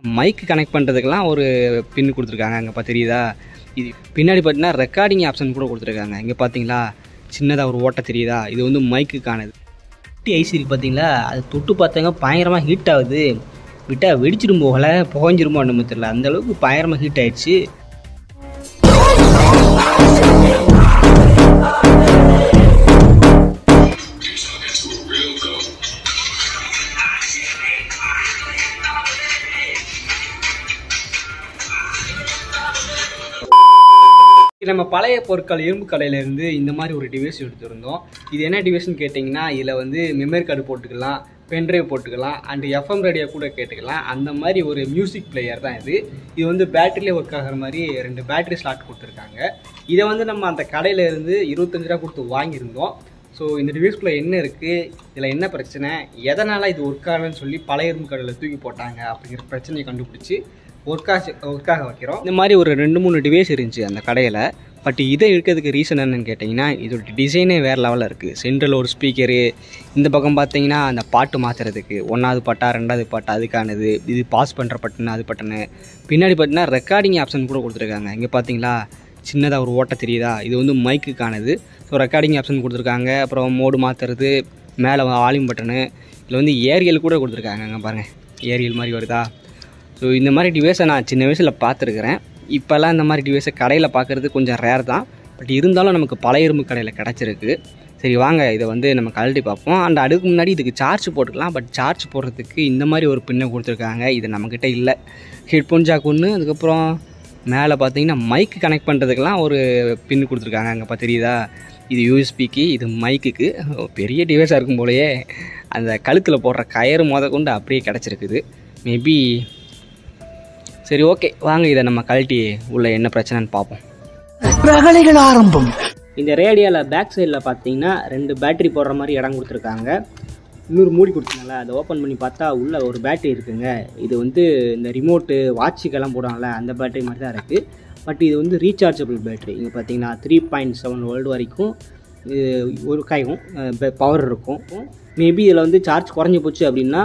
Mic connect பண்ணுறதுக்கெலாம் ஒரு பின் கொடுத்துருக்காங்க. அங்கே தெரியுதா? இது பின்னாடி பார்த்தீங்கன்னா ரெக்கார்டிங் ஆப்ஷன் கூட கொடுத்துருக்காங்க. இங்கே பார்த்தீங்களா சின்னதாக ஒரு ஓட்டை தெரியுதா? இது வந்து மைக்குக்கானது. ஐசி இருக்குது பார்த்தீங்களா? அது தொட்டு பார்த்தாங்க பயங்கரமாக ஹீட் ஆகுது. விட்டால் வெடிச்சிடும் போகலை, புகஞ்சிருமோ ஒன்றுமே தெரியல. அந்தளவுக்கு பயங்கரமாக ஹீட் ஆகிடுச்சு. நம்ம பழைய பொருட்கள் இரும்பு கடையிலேருந்து இந்த மாதிரி ஒரு டிவைஸ் எடுத்துருந்தோம். இது என்ன டிவைஸ்ன்னு கேட்டிங்கன்னா, இதில் வந்து மெமரி கார்டு போட்டுக்கலாம், பென்ட்ரைவ் போட்டுக்கலாம், அண்டு எஃப்எம் ரேடியோ கூட கேட்டுக்கலாம். அந்த மாதிரி ஒரு மியூசிக் பிளேயர் தான் இது. இது வந்து பேட்டரியிலே ஒர்க் ஆகிற மாதிரி 2 பேட்டரி ஸ்லாட் கொடுத்துருக்காங்க. இதை வந்து நம்ம அந்த கடையிலேருந்து 25 ரூபா கொடுத்து வாங்கியிருந்தோம். ஸோ இந்த டிவைஸ்குள்ளே என்ன இருக்குது, இதில் என்ன பிரச்சனை, எதனால் இது ஒர்க் ஆகலன்னு சொல்லி பழைய இரும்பு கடையில் தூக்கி போட்டாங்க அப்படிங்கிற பிரச்சனையை கண்டுபிடிச்சி ஒர்க்காக வைக்கிறோம். இந்த மாதிரி ஒரு 2-3 டிவைஸ் இருந்துச்சு அந்த கடையில். பட் இதை இருக்கிறதுக்கு ரீசன் என்னன்னு கேட்டிங்கன்னா, இதோட டிசைனே வேறு லெவலில் இருக்குது. சென்ட்ரல் ஒரு ஸ்பீக்கரு, இந்த பக்கம் பார்த்தீங்கன்னா அந்த பாட்டு மாற்றுறதுக்கு 1வது பாட்டா 2வது பாட்டா அதுக்கானது, இது பாஸ் பண்ணுற பட்டனு அது பட்டனு. பின்னாடி பார்த்தீங்கன்னா ரெக்கார்டிங் ஆப்ஷன் கூட கொடுத்துருக்காங்க. இங்கே பார்த்தீங்களா சின்னதாக ஒரு ஓட்டை தெரியுதா? இது வந்து மைக்குக்கானது. ஸோ ரெக்கார்டிங் ஆப்ஷன் கொடுத்துருக்காங்க. அப்புறம் மோடு மாற்றுறது, மேலே வால்யூம் பட்டனு, இதில் வந்து ஏரியல் கூட கொடுத்துருக்காங்க. அங்கே பாருங்கள் ஏரியல் மாதிரி வருதா? ஸோ இந்த மாதிரி டிவைஸை நான் சின்ன வயசில் பார்த்துருக்குறேன். இப்போல்லாம் இந்த மாதிரி டிவைஸை கடையில் பார்க்குறது கொஞ்சம் ரேர் தான். பட் இருந்தாலும் நமக்கு பழைய இரும்பு கடையில் கிடச்சிருக்கு. சரி வாங்க இதை வந்து நம்ம கழட்டி பார்ப்போம். அண்ட் அதுக்கு முன்னாடி இதுக்கு சார்ஜ் போட்டுக்கலாம். பட் சார்ஜ் போடுறதுக்கு இந்த மாதிரி ஒரு பின்னை கொடுத்துருக்காங்க. இது நம்மக்கிட்ட இல்லை. ஹெட்ஃபோன் ஜாக் ஒன்று, அதுக்கப்புறம் மேலே பார்த்தீங்கன்னா மைக் கனெக்ட் பண்ணுறதுக்கெலாம் ஒரு பின் கொடுத்துருக்காங்க. அங்கே தெரியுதா? இது யூஎஸ்பிக்கு, இது மைக்குக்கு. பெரிய டிவைஸாக இருக்கும் போலயே. அந்த கழுத்தில் போடுற கயறு கொண்டு அப்படியே கிடச்சிருக்குது. மேபி சரி ஓகே வாங்க இதை நம்ம கழட்டி உள்ள என்ன பிரச்சனைன்னு பார்ப்போம். ரகளைகள் ஆரம்பம். இந்த ரேடியோவில் பேக் சைடில் பார்த்தீங்கன்னா 2 பேட்டரி போடுற மாதிரி இடம் கொடுத்துருக்காங்க. இன்னொரு மூடி கொடுத்துருங்களா, அதை ஓப்பன் பண்ணி பார்த்தா உள்ளே ஒரு பேட்டரி இருக்குங்க. இது வந்து இந்த ரிமோட்டு வாட்சுக்கெல்லாம் போடுவாங்கள்ல அந்த பேட்டரி மாதிரி தான் இருக்குது. பட் இது வந்து ரீசார்ஜபிள் பேட்டரி. இங்கே பார்த்தீங்கன்னா 3.7 வோல்ட் வரைக்கும் இது ஒரு காயும் பவர் இருக்கும். மேபி இதில் வந்து சார்ஜ் குறைஞ்சி போச்சு அப்படின்னா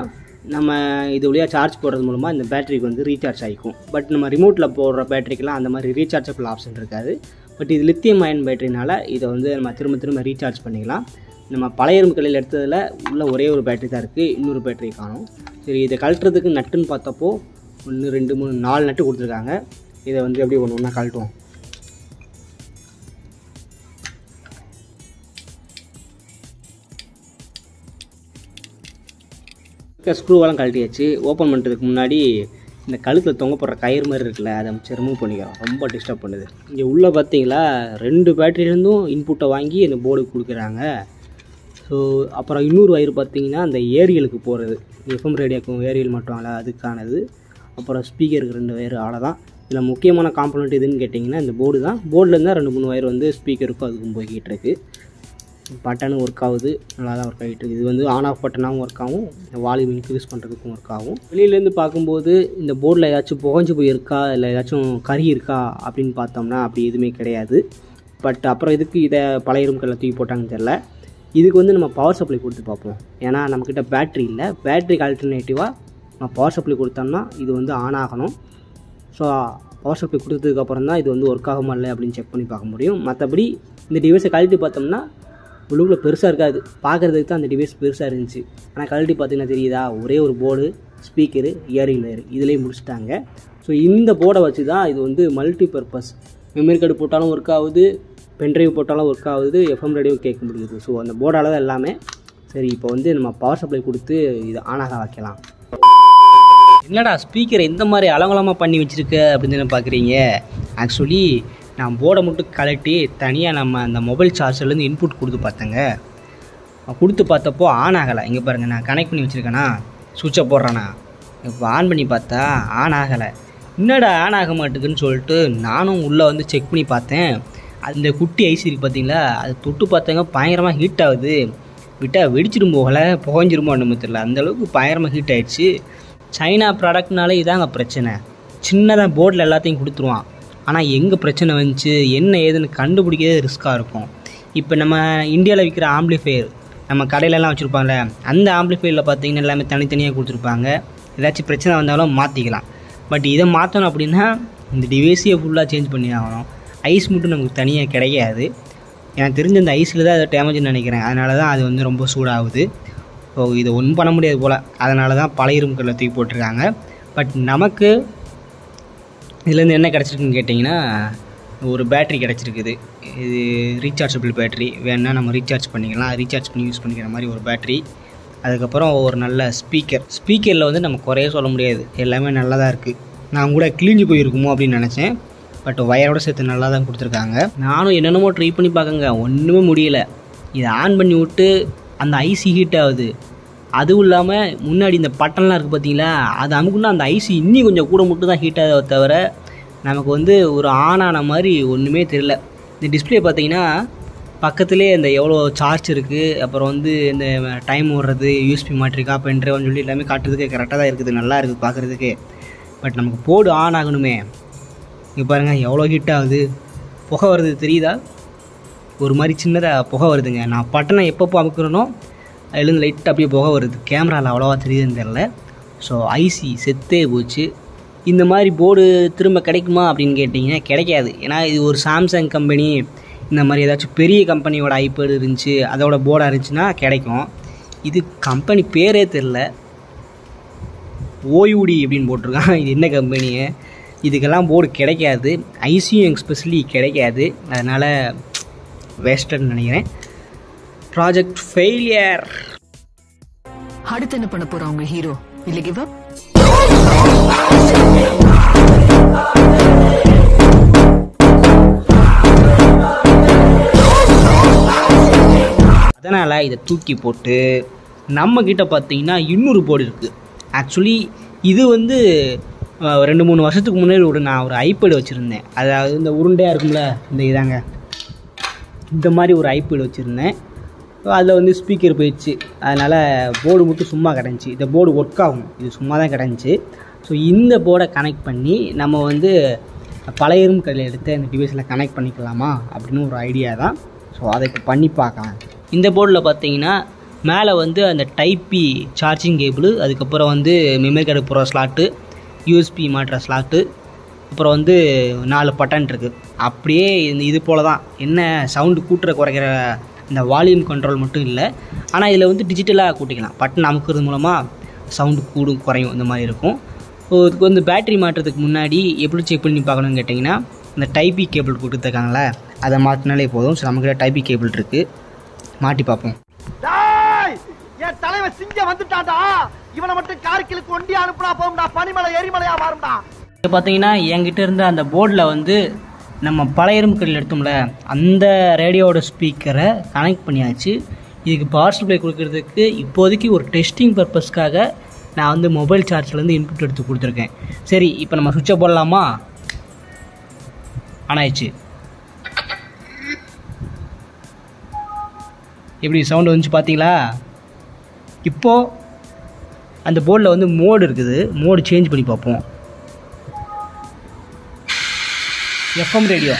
நம்ம இது வழியாக சார்ஜ் போடுறது மூலமாக இந்த பேட்டரிக்கு வந்து ரீசார்ஜ் ஆகிக்கும். பட் நம்ம ரிமோட்டில் போடுற பேட்டரிக்கெலாம் அந்த மாதிரி ரீசார்ஜபிள் ஆப்ஷன் இருக்காது. பட் இது லித்தியம் அயன் பேட்டரினால இதை வந்து நம்ம திரும்ப ரீசார்ஜ் பண்ணிக்கலாம். நம்ம பழைய இரும்பு கடையில் எடுத்ததில் உள்ள ஒரே ஒரு பேட்டரி தான் இருக்குது, இன்னொரு பேட்டரி காணும். சரி இதை கழட்டுறதுக்கு நட்டுன்னு பார்த்தப்போ 1 2 3 4 நட்டு கொடுத்துருக்காங்க. இதை வந்து எப்படி ஒன்று கழட்டுவோம். ஸ்க்ரூவெல்லாம் கழட்டியாச்சு. ஓப்பன் பண்ணுறதுக்கு முன்னாடி இந்த கழுத்தில் தொங்க போடுற கயிறு மாதிரி இருக்குல்ல, அதை வச்சு ரிமூவ் பண்ணிக்கிறோம். ரொம்ப டிஸ்டர்ப் பண்ணுது. இங்கே உள்ளே பார்த்தீங்களா 2 பேட்டரியிலேருந்தும் இன்புட்டை வாங்கி அந்த போர்டுக்கு கொடுக்குறாங்க. ஸோ அப்புறம் இன்னொரு வயர் பார்த்தீங்கன்னா அந்த ஏரியலுக்கு போகிறது, எஃப்எம் ரேடியோக்கும் ஏரியல் மட்டும் அதுக்கானது. அப்புறம் ஸ்பீக்கருக்கு 2 வயர். அவ்வளோதான். இதில் முக்கியமான காம்பனண்ட் எதுன்னு கேட்டிங்கன்னா இந்த போர்டு தான். போர்டில் தான் 2-3 வயர் வந்து ஸ்பீக்கருக்கும் அதுக்கும் போய்கிட்டு இருக்குது. பட்டனும் ஒர்க் ஆகுது, நல்லா தான் ஒர்க் ஆகிட்டு இருக்குது. இது வந்து ஆன் ஆஃப் பட்டனாகவும் ஒர்க் ஆகும், வால்யூம் இன்க்ரீஸ் பண்ணுறதுக்கும் ஒர்க் ஆகும். வெளியிலேருந்து பார்க்கும்போது இந்த போர்டில் ஏதாச்சும் புகஞ்சு போயிருக்கா இல்லை ஏதாச்சும் கறி இருக்கா அப்படின்னு பார்த்தோம்னா அப்படி எதுவுமே கிடையாது. பட் அப்புறம் இதுக்கு இதை பழைய இரும்புகளில் தூக்கி போட்டாங்கன்னு தெரில. இதுக்கு வந்து நம்ம பவர் சப்ளை கொடுத்து பார்ப்போம். ஏன்னா நம்மக்கிட்ட பேட்ரி இல்லை. பேட்ரிக்கு ஆல்டர்னேட்டிவாக நம்ம பவர் சப்ளை கொடுத்தோம்னா இது வந்து ஆன் ஆகணும். ஸோ பவர் சப்ளை கொடுத்ததுக்கப்புறம் தான் இது வந்து ஒர்க் ஆகுமா இல்லை அப்படின்னு செக் பண்ணி பார்க்க முடியும். மற்றபடி இந்த டிவைஸை கழட்டி பார்த்தோம்னா உள்ளுக்குள்ளே பெருசாக இருக்காது. பார்க்குறதுக்கு தான் அந்த டிவைஸ் பெருசாக இருந்துச்சு. ஆனால் கழட்டி பார்த்தீங்கன்னா தெரியுதா, ஒரே ஒரு போர்டு, ஸ்பீக்கரு, இயரிங் லேயர் இதிலே முடிச்சிட்டாங்க. ஸோ இந்த போர்டை வச்சு தான் இது வந்து மல்டி பர்பஸ். மெமரி கார்டு போட்டாலும் ஒர்க் ஆகுது, பென்ட்ரைவ் போட்டாலும் ஒர்க் ஆகுது, எஃப்எம் ரேடியோ கேட்க முடியுது. ஸோ அந்த போர்டால் தான் எல்லாமே. சரி இப்போ வந்து நம்ம பவர் சப்ளை கொடுத்து இதை ஆனாக வைக்கலாம். என்னடா ஸ்பீக்கரை இந்த மாதிரி அலங்கலமாக பண்ணி வச்சுருக்க அப்படின்னு பார்க்குறீங்க. ஆக்சுவலி நான் போர்டை மட்டும் கலட்டி தனியாக நம்ம அந்த மொபைல் சார்ஜர்லேருந்து இன்புட் கொடுத்து பார்த்தேங்க. கொடுத்து பார்த்தப்போ ஆன் ஆகலை. இங்கே பாருங்கள், நான் கனெக்ட் பண்ணி வச்சுருக்கேன்னா சுவிட்சை போடுறேன்னா இப்போ ஆன் பண்ணி பார்த்தா ஆன் ஆகலை. என்னடா ஆன் ஆக மாட்டேங்குன்னு சொல்லிட்டு நானும் உள்ளே வந்து செக் பண்ணி பார்த்தேன். அந்த குட்டி ஐசி இருக்குது பார்த்தீங்களா, அது தொட்டு பார்த்தங்க பயங்கரமாக ஹீட் ஆகுது. விட்டால் வெடிச்சிடும் போகலை, புகஞ்சிருமோ ஒன்றுமே தெரியல. அந்தளவுக்கு பயங்கரமாக ஹீட் ஆகிடுச்சு. சைனா ப்ராடக்ட்னாலே இதாங்க பிரச்சனை. சின்னதாக போர்டில் எல்லாத்தையும் கொடுத்துருவான். ஆனால் எங்கே பிரச்சனை வந்துச்சு என்ன ஏதுன்னு கண்டுபிடிக்கிறதே ரிஸ்க்காக இருக்கும். இப்போ நம்ம இந்தியாவில் விற்கிற ஆம்பிளிஃபையர் நம்ம கடையிலலாம் வச்சுருப்பாங்கள்ல, அந்த ஆம்பிளிஃபையரில் பார்த்தீங்கன்னா எல்லாமே தனித்தனியாக கொடுத்துருப்பாங்க. ஏதாச்சும் பிரச்சனை வந்தாலும் மாற்றிக்கலாம். பட் இதை மாற்றணும் அப்படின்னா இந்த டிவைஸையே ஃபுல்லாக சேஞ்ச் பண்ணி ஆகணும். ஐஸ் மட்டும் நமக்கு தனியாக கிடையாது. எனக்கு தெரிஞ்ச அந்த ஐஸில் தான் அதை டேமேஜ்னு நினைக்கிறேன். அதனால தான் அது வந்து ரொம்ப சூடாகுது. ஸோ இதை ஒன்றும் பண்ண முடியாது போல். அதனால தான் பழைய இரும்பு கல்லை தூக்கி போட்டிருக்காங்க. பட் நமக்கு இதுலேருந்து என்ன கிடச்சிருக்குன்னு கேட்டிங்கன்னா ஒரு பேட்ரி கிடச்சிருக்குது. இது ரீசார்ஜபிள் பேட்ரி, வேணுன்னா நம்ம ரீசார்ஜ் பண்ணிக்கலாம். ரீசார்ஜ் பண்ணி யூஸ் பண்ணிக்கிற மாதிரி ஒரு பேட்ரி. அதுக்கப்புறம் ஒரு நல்ல ஸ்பீக்கரில் வந்து நம்ம குறைய சொல்ல முடியாது, எல்லாமே நல்லா தான் இருக்குது. நான் கூட கிழிஞ்சு போயிருக்குமோ அப்படின்னு நினச்சேன். பட் வயரோட சேர்த்து நல்லா தான் கொடுத்துருக்காங்க. நானும் என்னென்னமோ ட்ரை பண்ணி பார்க்கங்க, ஒன்றுமே முடியல. இதை ஆன் பண்ணி விட்டு அந்த ஐசி ஹீட் ஆகுது. அதுவும் இல்லாமல் முன்னாடி இந்த பட்டன்லாம் இருக்குது பார்த்தீங்களா, அது அமுக்குன்னா அந்த ஐசி இன்னும் கொஞ்சம் கூட மட்டும் தான் ஹீட் ஆகுத தவிர நமக்கு வந்து ஒரு ஆன் ஆன மாதிரி ஒன்றுமே தெரியல. இந்த டிஸ்பிளே பார்த்தீங்கன்னா பக்கத்துலேயே இந்த எவ்வளோ சார்ஜ் இருக்குது, அப்புறம் வந்து இந்த டைம் ஓடுறது, யூஎஸ்பி மாற்றிருக்கா, பென்ட்ரைவ்னு சொல்லி எல்லாமே காட்டுறதுக்கு கரெக்டாக தான் இருக்குது, நல்லா இருக்குது பார்க்குறதுக்கு. பட் நமக்கு போர்டு ஆன் ஆகணுமே. இங்கே பாருங்கள் எவ்வளோ ஹீட் ஆகுது, புகை வருது தெரியுதா, ஒரு மாதிரி சின்னதாக புகை வருதுங்க. நான் பட்டனை எப்பப்போ அமுக்கிறனோ அதுலேருந்து லைட்டாக அப்படியே புகை வருது. கேமராவில் அவ்வளோவா தெரியுதுன்னு தெரில. ஸோ ஐசி செத்தே போச்சு. இந்த மாதிரி போர்டு திரும்ப கிடைக்குமா அப்படின்னு கேட்டிங்கன்னா கிடைக்காது. ஏன்னா இது ஒரு சாம்சங் கம்பெனி, இந்த மாதிரி ஏதாச்சும் பெரிய கம்பெனியோட ஐபேடு இருந்துச்சு, அதோட போர்டாக இருந்துச்சுன்னா கிடைக்கும். இது கம்பெனி பேரே தெரில, ஓயூடி அப்படின்னு போட்டிருக்கான். இது என்ன கம்பெனியை, இதுக்கெல்லாம் போர்டு கிடைக்காது. ஐசியும் எக்ஸ்பெஷலி கிடைக்காது. அதனால் வேஸ்டட்னு நினைக்கிறேன். Project failure. அடுத்து என்ன பண்ண போறோம் உங்க ஹீரோ? இல்ல கிவ் அப்? அதனால் இதை தூக்கி போட்டு நம்மக்கிட்ட பார்த்தீங்கன்னா இன்னொரு போர்டு இருக்குது. ஆக்சுவலி இது வந்து 2-3 வருஷத்துக்கு முன்னாடி நான் ஒரு ஐபேடு வச்சுருந்தேன். அதாவது இந்த உருண்டையாக இருக்கும்ல, இந்த இதாங்க, இந்த மாதிரி ஒரு ஐபேடு வச்சுருந்தேன். அதில் வந்து ஸ்பீக்கர் போயிடுச்சு. அதனால் போர்டு மட்டும் சும்மா கிடந்துச்சு. இந்த போர்டு ஒர்க் ஆகும், இது சும்மா தான் கிடந்துச்சு. ஸோ இந்த போர்டை கனெக்ட் பண்ணி நம்ம வந்து பழைய இரும்பு கல்லை எடுத்து அந்த டிவைஸில் கனெக்ட் பண்ணிக்கலாமா அப்படின்னு ஒரு ஐடியா தான். ஸோ அதை இப்போ பண்ணி பார்க்கலாம். இந்த போர்டில் பார்த்தீங்கன்னா மேலே வந்து அந்த டைப்பி சார்ஜிங் கேபிள், அதுக்கப்புறம் வந்து மெமரி கார்டு போகிற ஸ்லாட்டு, யூஎஸ்பி மாட்டுற ஸ்லாட்டு, அப்புறம் வந்து 4 பட்டன் இருக்குது. அப்படியே இது போல் தான். என்ன சவுண்டு கூட்டுற குறைக்கிற இந்த வால்யூம் கண்ட்ரோல் மட்டும் இல்லை. ஆனால் இதில் வந்து டிஜிட்டலாக கூட்டிக்கலாம். பட்டன் அமுக்கிறது மூலமாக சவுண்டு கூடும் குறையும், இந்த மாதிரி இருக்கும். ஸோ இதுக்கு வந்து பேட்ரி மாட்டுறதுக்கு முன்னாடி எப்படி செக் பண்ணி பார்க்கணுன்னு கேட்டிங்கன்னா இந்த டைப்பி கேபிள் கொடுத்துருக்காங்களே, அதை மாற்றினாலே போதும். ஸோ நமக்கிட்ட டைப்பி கேபிள் இருக்குது, மாட்டி பார்ப்போம். என் தலைவன் சிங்கம் வந்துட்டான்டா, இவனை மட்டும் கார்கிலுக்கு ஒண்டி அனுப்புனா போகும்டா, பனிமலை எரிமலையா மாறும்டா. இப்போ பார்த்தீங்கன்னா என்கிட்ட இருந்த அந்த போர்டில் வந்து நம்ம பழைய இரும்பு கல்லில் எடுத்தோம்ல, அந்த ரேடியோவோட ஸ்பீக்கரை கனெக்ட் பண்ணியாச்சு. இதுக்கு பவர் சப்ளை கொடுக்கறதுக்கு இப்போதைக்கு ஒரு டெஸ்டிங் பர்பஸ்க்காக நான் வந்து மொபைல் சார்ஜ்லேருந்து இன்புட் எடுத்து கொடுத்துருக்கேன். சரி, இப்போ நம்ம சுவிட்சை போடலாமா? ஆன் ஆயிடுச்சு. எப்படி சவுண்டு வந்துச்சு பார்த்தீங்களா? இப்போது அந்த போர்டில் வந்து மோடு இருக்குது, மோடு சேஞ்ச் பண்ணி பார்ப்போம். எஃப்எம் ரேடியோ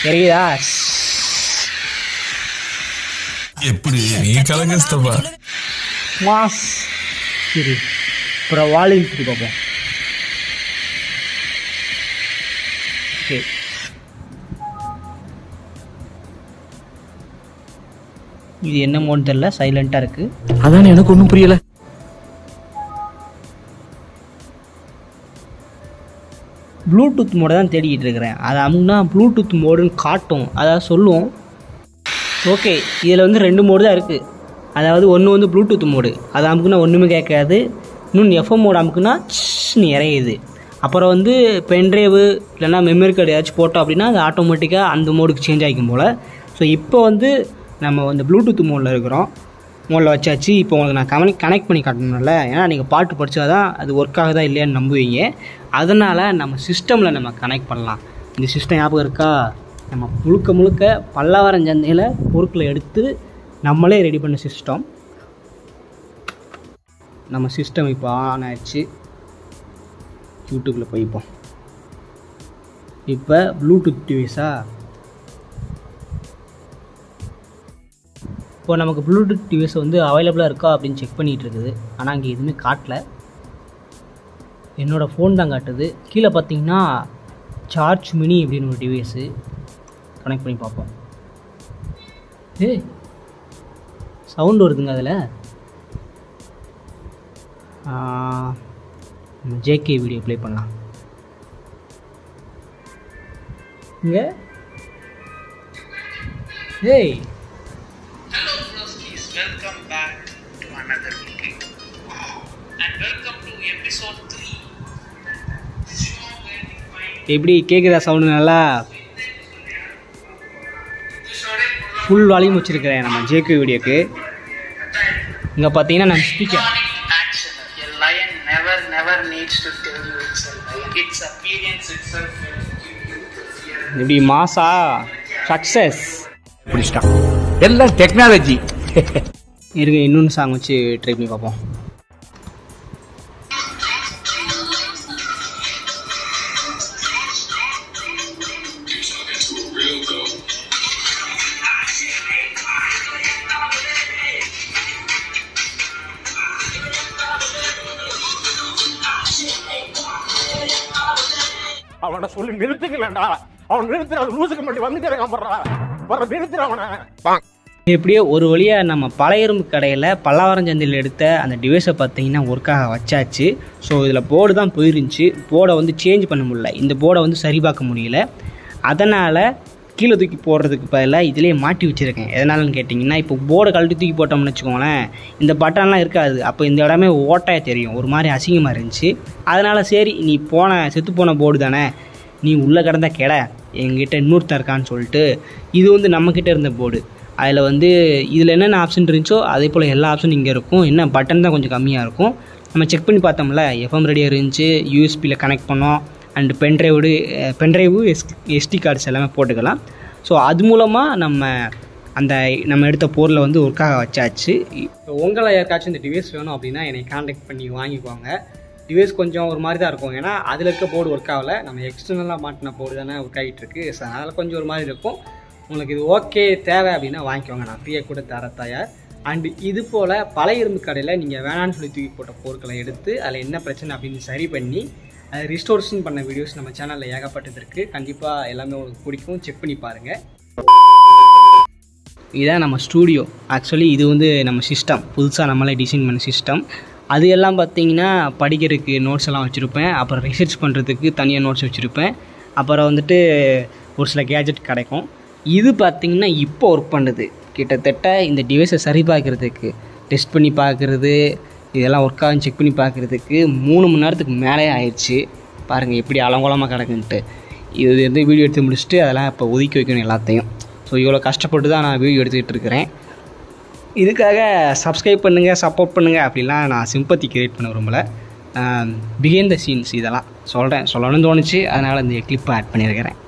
தெரியுதா? எப்படி நீ கலங்கஸ்தபா மாஸ். சரி, அப்புறம் வால்யூம் சுற்றி பார்ப்போம். சரி, இது என்ன மோன்னு தெரியல, சைலண்ட்டாக இருக்குது. அதான் எனக்கு ஒன்றும் புரியல. ப்ளூடூத் மோடை தான் தேடிக்கிட்டு இருக்கிறேன். அது அமுன்னா ப்ளூடூத் மோடுன்னு காட்டும், அதாவது சொல்லுவோம். ஓகே, இதில் வந்து 2 மோடு தான் இருக்குது. அதாவது ஒன்று வந்து ப்ளூடூத் மோடு, அது அமுக்குன்னா ஒன்றுமே கேட்காது. இன்னொன்று எஃப்எம் மோடு அமுக்குன்னா நீ இறையுது. அப்புறம் வந்து பென்ட்ரைவு இல்லைன்னா மெமரி கார்டு ஏதாச்சும் போட்டோம் அப்படின்னா அது ஆட்டோமேட்டிக்காக அந்த மோடுக்கு சேஞ்ச் ஆகிக்கும் போல். ஸோ இப்போ வந்து நம்ம வந்து ப்ளூடூத் மோடில் இருக்கிறோம். மோடில் வச்சாச்சு. இப்போ உங்களுக்கு நான் கனெக்ட் பண்ணி காட்டணும்ல, ஏன்னா நீங்கள் பாட்டு படித்தா தான் அது ஒர்க் ஆகுதா இல்லையான்னு நம்புவீங்க. அதனால் நம்ம சிஸ்டமில் நம்ம கனெக்ட் பண்ணலாம். இந்த சிஸ்டம் ஞாபகம் இருக்கா? நம்ம முழுக்க பல்லாவரம் சந்தையில் பொருட்களை எடுத்து நம்மளே ரெடி பண்ண சிஸ்டம். நம்ம சிஸ்டம் இப்போ ஆன் ஆயிடுச்சு. யூடியூப்பில் போய்ப்போம். இப்போ ப்ளூடூத் டிவைஸா? இப்போ நமக்கு ப்ளூடூத் டிவைஸ் வந்து அவைலபிளாக இருக்கா அப்படின்னு செக் பண்ணிகிட்டு இருக்குது. ஆனால் அங்கே எதுவுமே காட்டல. என்னோடய ஃபோன் தான் காட்டுது. கீழே பார்த்தீங்கன்னா சார்ஜ் மினி அப்படின்னு ஒரு டிவைஸு. கனெக்ட் பண்ணி பார்ப்போம். சவுண்டு வருதுங்க அதில். ஜேகே வீடியோ ப்ளே பண்ணலாம். இங்கே Hello Broskies, welcome back to another video and welcome to episode 3. எப்படி கேட்குதா சவுண்டு? நல்லா ஃபுல் வால்யூம் வச்சுருக்கிறேன் நம்ம ஜேகே வீடியோக்கு. இங்கே பார்த்தீங்கன்னா நான் speaker. A lion never needs to tell you it's a lion. Its appearance itself will give you the fear. இப்படி மாசா சக்ஸஸ் பிடிச்சிட்டான். எல்லாம் டெக்னாலஜி. இருங்க, இன்னொன்று சாங் வச்சு ட்ரை பண்ணி பார்ப்போம். அவனை சொல்லி நிறுத்துக்கலடா. அவன் நிறுத்துற லூசுக்கு மட்டும் வந்துட்டே நிறுத்துற அவனை. எப்படியோ ஒரு வழியாக நம்ம பழைய இரும்பு கடையில் பல்லாவரஞ்சந்தையில் எடுத்த அந்த டிவைஸை பார்த்தீங்கன்னா ஒர்க்காக வச்சாச்சு. ஸோ இதில் போர்டு தான் போயிருந்துச்சு. போர்டை வந்து சேஞ்ச் பண்ண முடியல, இந்த போர்டை வந்து சரி பார்க்க முடியல. அதனால் கீழே தூக்கி போடுறதுக்கு பதிலாக இதிலே மாட்டி வச்சுருக்கேன். எதனாலன்னு கேட்டிங்கன்னா, இப்போ போர்டை கழட்டி தூக்கி போட்டோம்னு வச்சுக்கோங்களேன், இந்த பட்டன்லாம் இருக்காது. அப்போ இந்த இடமே ஓட்டையாக தெரியும், ஒரு மாதிரி அசிங்கமாக இருந்துச்சு. அதனால் சரி, நீ செத்து போன போர்டு தானே, நீ உள்ளே கிடந்த கெடை, எங்கிட்ட இன்னொருத்தர் இருக்கான்னு சொல்லிட்டு இது வந்து நம்மக்கிட்ட இருந்த போர்டு. அதில் வந்து இதில் என்னென்ன ஆப்ஷன் இருந்துச்சோ அதே போல் எல்லா ஆப்ஷனும் இங்கே இருக்கும். என்ன பட்டன் தான் கொஞ்சம் கம்மியாக இருக்கும். நம்ம செக் பண்ணி பார்த்தோம்ல, எஃப்எம் ரேடியோ இருந்துச்சு, யூஎஸ்பியில் கனெக்ட் பண்ணோம், அண்டு பென்ட்ரைவு எஸ்டி கார்ட்ஸ் எல்லாமே போட்டுக்கலாம். ஸோ அது மூலமாக நம்ம எடுத்த பொருளை வந்து ஒர்க்காக வச்சாச்சு. இப்போ உங்களை யாருக்காச்சும் இந்த டிவைஸ் வேணும் அப்படின்னா என்னை கான்டாக்ட் பண்ணி வாங்கிக்குவாங்க. டிவைஸ் கொஞ்சம் ஒரு மாதிரி தான் இருக்கும், ஏன்னா அதில் இருக்க போர்டு ஒர்க் ஆகலை, நம்ம எக்ஸ்டர்னலாக மாட்டின போர்டு தானே ஒர்க் ஆகிட்டுருக்கு. ஸோ அதனால் கொஞ்சம் ஒரு மாதிரி இருக்கும். உங்களுக்கு இது ஓகே தேவை அப்படின்னா வாங்கிக்கோங்க, நான் ஃப்ரீயாக கூட தர தயார். அண்டு இது போல் பழைய இரும்பு கடையில் நீங்கள் வேணான்னு சொல்லி தூக்கி போட்ட பொருட்களை எடுத்து அதில் என்ன பிரச்சனை அப்படின்னு சரி பண்ணி அதை ரிஸ்டோரேஷன் பண்ண வீடியோஸ் நம்ம சேனலில் ஏகப்பட்டது இருக்குது. கண்டிப்பாக எல்லாமே உங்களுக்கு பிடிக்கும், செக் பண்ணி பாருங்கள். இதுதான் நம்ம ஸ்டூடியோ. ஆக்சுவலி இது வந்து நம்ம சிஸ்டம், புதுசாக நம்மளே டிசைன் பண்ண சிஸ்டம். அது எல்லாம் பார்த்திங்கன்னா படிக்கிறதுக்கு நோட்ஸ் எல்லாம் வச்சுருப்பேன், அப்புறம் ரிசர்ச் பண்ணுறதுக்கு தனியாக நோட்ஸ் வச்சுருப்பேன், அப்புறம் வந்துட்டு ஒரு சில கேஜெட் கிடைக்கும். இது பார்த்திங்கன்னா இப்போ ஒர்க் பண்ணுது. கிட்டத்தட்ட இந்த டிவைஸை சரி பார்க்குறதுக்கு, டெஸ்ட் பண்ணி பார்க்குறது, இதெல்லாம் ஒர்க் ஆகும் செக் பண்ணி பார்க்குறதுக்கு 3 மணி நேரத்துக்கு மேலே ஆயிடுச்சு. பாருங்கள் எப்படி அலங்கோலமாக கிடக்குன்ட்டு. இது வந்து வீடியோ எடுத்து முடிச்சுட்டு அதெல்லாம் இப்போ ஒதுக்கி வைக்கணும் எல்லாத்தையும். ஸோ இவ்வளோ கஷ்டப்பட்டு தான் நான் வீடியோ எடுத்துக்கிட்டு இருக்கிறேன். இதுக்காக சப்ஸ்கிரைப் பண்ணுங்கள், சப்போர்ட் பண்ணுங்கள் அப்படிலாம் நான் சிம்பத்தி கிரியேட் பண்ண விரும்பலை. பிஹைண்ட் த சீன்ஸ் இதெல்லாம் சொல்லணும்னு தோணுச்சு, அதனால் இந்த கிளிப்பை ஆட் பண்ணியிருக்கிறேன்.